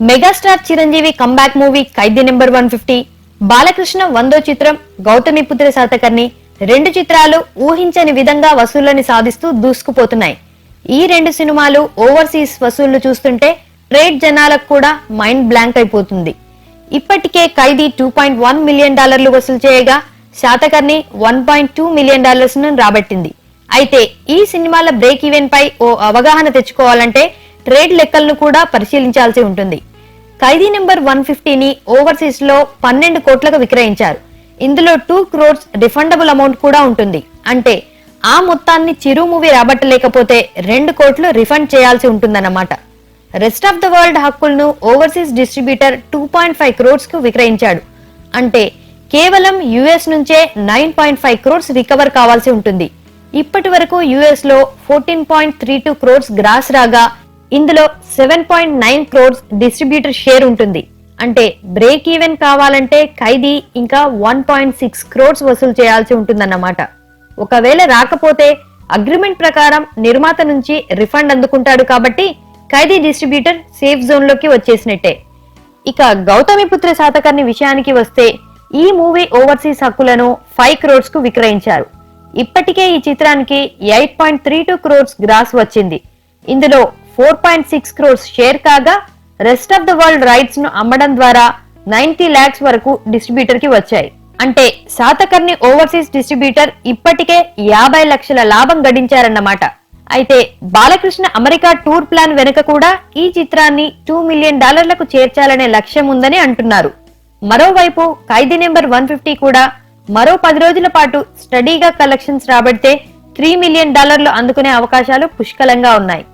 Megastar Chiranjeevi comeback movie ఖైదీ number 150, Balakrishna 100వ చిత్రం గౌతమిపుత్ర శాతకర్ణి రెండు చిత్రాలు ఊహించని విధంగా వసూళ్లని సాధిస్తూ దూసుకుపోతున్నాయి. ఈ రెండు సినిమాలు ఓవర్సీస్ వసూళ్లు చూస్తుంటే ట్రేడ్ జనాలకు కూడా మైండ్ బ్లాంక్ అయిపోతుంది. ఇప్పటికే ఖైదీ $2.1 మిలియన్ వసూలు చేయగా శాతకర్ణి $1.2 మిలియన్ రాబట్టింది. అయితే ఈ సినిమాల బ్రేక్ ఈవెన్ పై ఓ అవగాహన తెచ్చుకోవాలంటే ట్రేడ్ లెక్కలను కూడా పరిశీలించాల్సి ఉంటుంది. ఖైదీ నెంబర్ 150ని ఓవర్సీస్ లో 12 కోట్లకు విక్రయించారు. ఇందులో 2 crores రిఫండబుల్ అమౌంట్ కూడా ఉంటుంది. అంటే ఆ మొత్తాన్ని చిరు మూవీ రాబట్టలేకపోతే 2 కోట్లు రిఫండ్ చేయాల్సి ఉంటుందన్నమాట. రెస్ట్ ఆఫ్ ద వరల్డ్ హక్కులను ఓవర్సీస్ డిస్ట్రిబ్యూటర్ 2.5 crores కు విక్రయించాడు. అంటే కేవలం యుఎస్ నుంచే 9.5 crores రికవర్ కావాల్సి ఉంటుంది. ఇప్పటి వరకు యుఎస్ లో 14.32 crores గ్రాస్ రాగా ఇందులో 7.9 crores డిస్ట్రిబ్యూటర్ షేర్ ఉంటుంది. అంటే బ్రేక్ ఈవెన్ కావాలంటే ఖైదీ ఇంకా 1.6 crores వసూలు చేయాల్సి ఉంటుందన్నమాట. ఒకవేళ రాకపోతే అగ్రిమెంట్ ప్రకారం నిర్మాత నుంచి రిఫండ్ అందుకుంటాడు కాబట్టి ఖైదీ డిస్ట్రిబ్యూటర్ సేఫ్ జోన్ లోకి వచ్చేసినట్టే. ఇక గౌతమిపుత్ర శాతకర్ణి విషయానికి వస్తే ఈ మూవీ ఓవర్సీస్ హక్కులను 5 crores కు విక్రయించారు. ఇప్పటికే ఈ చిత్రానికి 8.32 crores గ్రాస్ వచ్చింది. ఇందులో 4.6 crores షేర్ కాగా rest of the world rights ను అమ్మడం ద్వారా 90 lakhs వరకు డిస్ట్రిబ్యూటర్ కి వచ్చాయి. అంటే శాతకర్ణి ఓవర్సీస్ డిస్ట్రిబ్యూటర్ ఇప్పటికే 50 లక్షల లాభం గడించారన్నమాట. అయితే బాలకృష్ణ అమెరికా టూర్ ప్లాన్ వెనుక కూడా ఈ చిత్రాన్ని $2 మిలియన్ చేర్చాలనే లక్ష్యం ఉందని అంటున్నారు. మరోవైపు ఖైదీ నెంబర్ 150 కూడా మరో 10 రోజుల పాటు స్టడీగా కలెక్షన్స్ రాబడితే $3 మిలియన్ అందుకునే అవకాశాలు పుష్కలంగా ఉన్నాయి.